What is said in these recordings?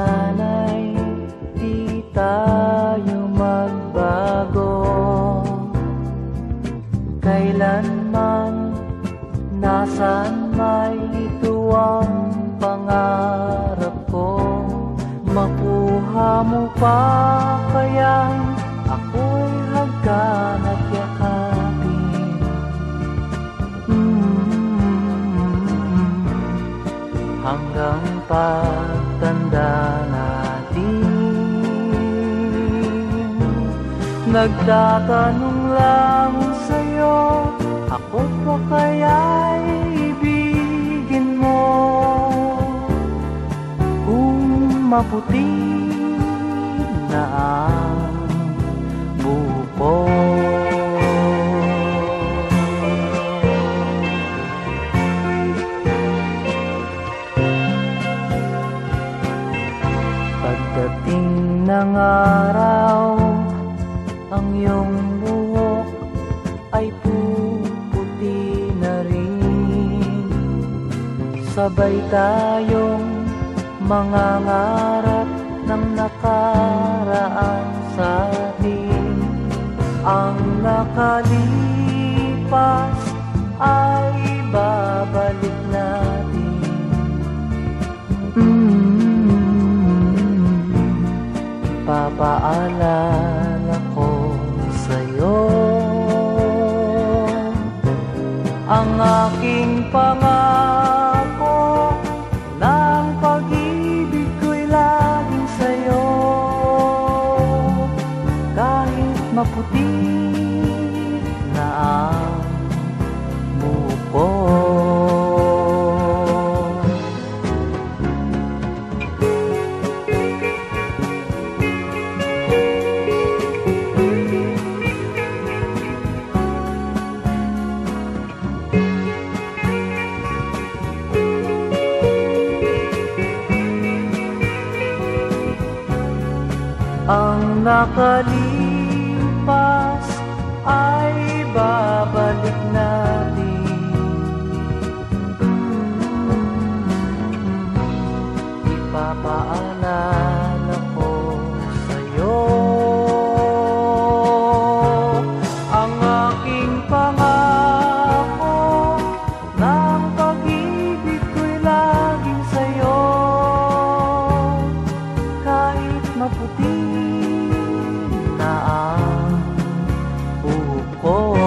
sana'y di tayo magbago. Kailanman, nasaan may ito ang pangarap ko. Makuha mo pa kayang ako'y hagkan at yakapin. Hanggang pagtanda natin, nagtatanong lang sa'yo, ako pa kaya'y ibigin mo? Kung maputi na ang buko. Pagdating ng araw, ang iyong buhok ay puputi na rin. Sabay tayong mangangarap ng nakaraan sa atin. Ang nakalipas ay babalik natin. Papaalala ko sa'yo ang aking pangako, ng pag-ibig ko'y laging sa'yo. Kahit maputi na ang buko. Ang nakalipas ay babalik natin. Ipapaalala ko sa'yo ang aking pangako, ng pag-ibig ko'y laging sa'yo. Kahit maputi na ang buko.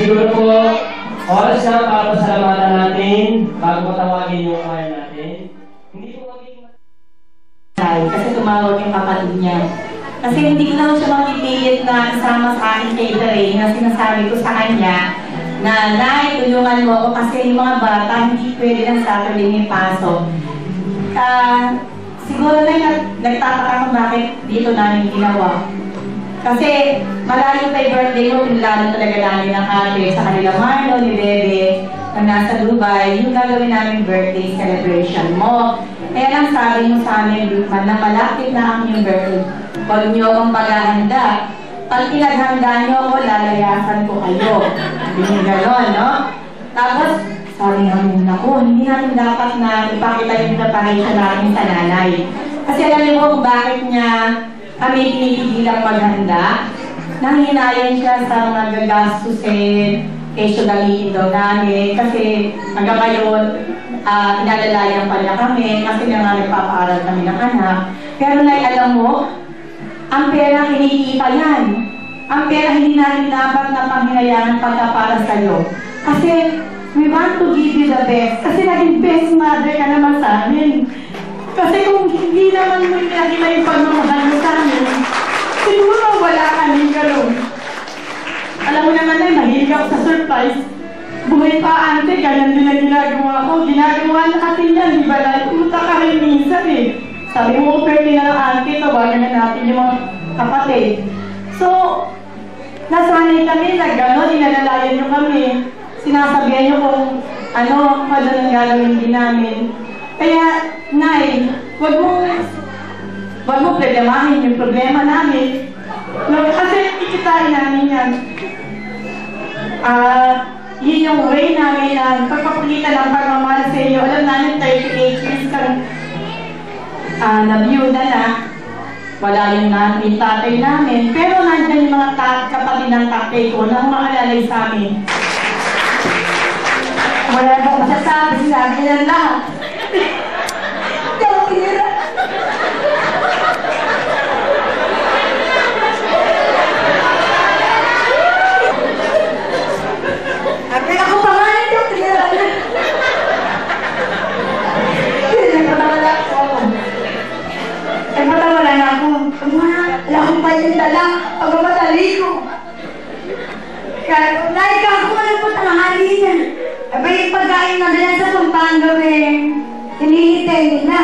Siguro po, oras na para pasalamatan natin bago matawagin yung choir natin. Hindi po magiging kasi tumawag yung kapatid niya. Kasi hindi ko lang siya mapipilit na kasama sa aking catering na sinasabi ko sa kanya na Nay, tulungan mo ako kasi yung mga bata hindi pwede ng Saturday may pasok. Siguro na nagtataka kung bakit dito namin ginawa. Kasi malayo pa yung birthday mo, pinlano talaga namin ng ate sa kanila Marlon, ni Bebe, na nasa Dubai, yung gagawin namin birthday celebration mo. Kaya lang sabi mo sa amin, man na malapit na ang yung birthday, huwag niyo akong paghahanda. Pag pinaghanda niyo ako, lalayasan ko kayo. Hindi gano'n, no? Tapos, sabi namin, naku, hindi natin dapat na ipakita yung preparation natin sa nanay. Kasi alam niyo kung bakit niya kami pinipigilang maghanda. Nanghinayan siya sa mga gagastusin, kesyo gamitin daw namin. Kasi hanggang ngayon, inalalayan pa niya kami kasi nga nagpapaaral kami ng anak. Pero alam mo, ang pera kinikita yan. ang pera hindi natin dapat na panghinayaan para sa'yo. Kasi we want to give you the best. Kasi naging best mother ka naman sa amin. Kasi kung hindi naman mo nakita yung pagmamahal mo sa amin, siguro wala kaming gano'n. Alam mo naman na, mahilig ako sa surprise. Buhay pa, ante, ganyan din ang ginagawa ko. Ginagawa na kasi yan, di ba? Nagpunta ka rin minsan eh. Sabi mo, pwede na ng ante, tawagan na natin yung mga kapatid. So, nasanay kami na gano'n, inalalayan nyo kami. Sinasabihan nyo kung ano ang gagawin din namin. Kaya, Nay, wag mo problemahin yung problema namin. No, kasi ikitain namin yan. Yun yung way namin na pagpapagitan ng pagmamahal sa inyo. Alam namin 38 years kang nabiyuda na. Wala yung tatay namin. Pero nandyan yung mga kapatid ng tatay ko na umaalalay sa amin. Wala akong masasabi, sinabi nila lahat. Hindi ako pinira. Abi ako pa nga, hindi ako pinira. Nagpatawala ako. Nagpatawala na ako. Wala akong payung dala. Pagmamadali ko. Kaya, naika ako man po tanghali niya. Abay, pagkain na dala sa Pampanga, hinihintay nila.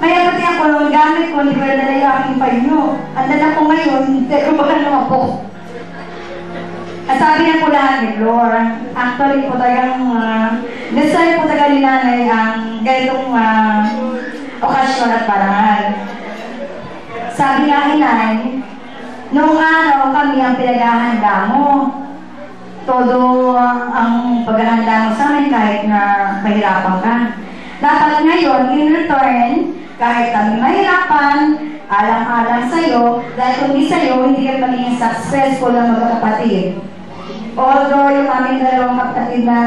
Kaya pati ako, ang gamit ko, hindi ko dala yung aking paino. Ang dala ko ngayon, hindi ko baka naman po. At sabi na po lahat ni Flor, actually po talagang, design po talaga ni nanay ang ganitong okasyon at parangal. Sabi nga inay, noong araw kami ang pinaghahanda mo. Todo ang paghahanda mo sa amin kahit na mahirapan ka. Dapat ngayon, in return, kahit kami mahirapan, alang-alang sa'yo, dahil kung di sa'yo, hindi ka magiging successful ang magkakapatid. Although yung aming dalawang kapatid na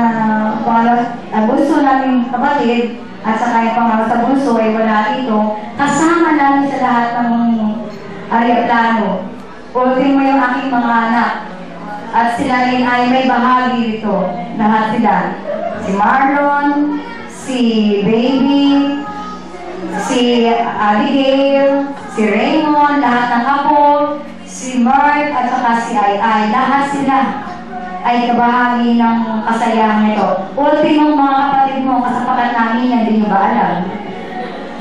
bunso namin kapatid, at saka yung pangalan sa bunso ay wala dito, kasama namin sa lahat ng aeroplano. Ultimo yung aking mga anak. At sila rin ay may bahagi dito. Lahat sila. Si Marlon, si Baby, si Abigail, si Raymond, lahat ng apo, si Mark, at saka si Ai. Lahat sila ay kabahagi ng kasayahan nito. Ultimong mga kapatid mo, kasapakan namin yan, hindi nyo ba alam?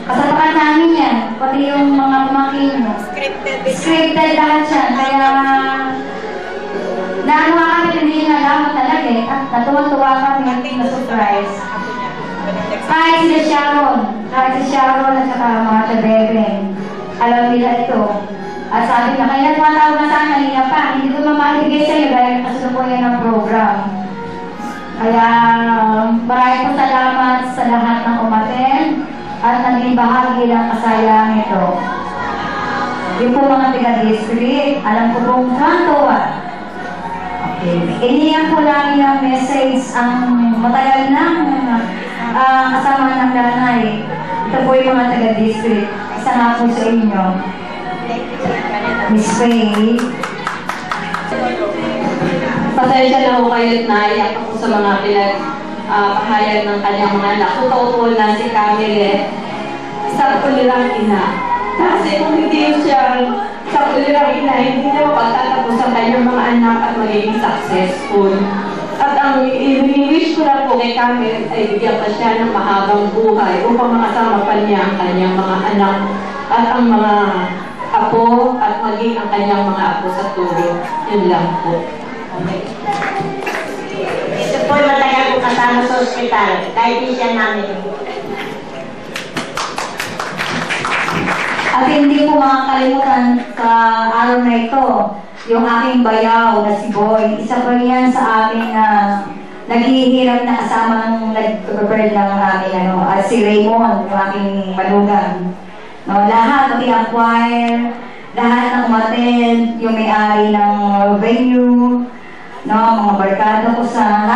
Kasapakan namin yan, pati yung mga pamangkin mo. Scripted lahat yan, kaya naano kami, hindi na alam talaga eh. At natuwa-tuwa kami na surprise. Kahit si Sharon at saka mga tabeben, alam nila ito. At sabi na, kaya tumatawag na sana, kanina pa, hindi ko mamahibigay sa'yo dahil kasalukuyan ng program. Kaya maraming po salamat sa lahat ng umaten at naging bahagi ng kasayahan ito. Yung po mga taga-district, alam ko pong kantuwa. Iniyan po namin ang message ang matagal ng kasama ng nanay. Ito po yung mga taga-district. Isa nga po sa inyo. Miss Faye. Pasensya na ho kayo at naiyak ako sa mga pinagpahayag ng kanyang mga anak. Totoo na si Camille, isang kulirang ina. Kasi kung hindi siya sa kulirang ina, hindi niya mapagtatapos ang kanyang mga anak at magiging successful. At ang i-wish ko lang po kay Camille ay bigyan pa siya ng mahabang buhay upang makasama pa niya ang kanyang mga anak at ang mga apo at maging ang kanyang mga apo sa tulo. Yun lang po. Okay. Ito po matagal ko kasama sa ospital, kahit di siya namin. At hindi ko makakalimutan sa araw na ito, yung aking bayaw na si Boy. Isa po yan sa aming naghihirap na kasama ng nag-prepare ng aming at si Raymond, yung aking manugang. No, lahat, pati ang choir, lahat ng umaten, yung may-ari ng venue, no, mga barkada ko sa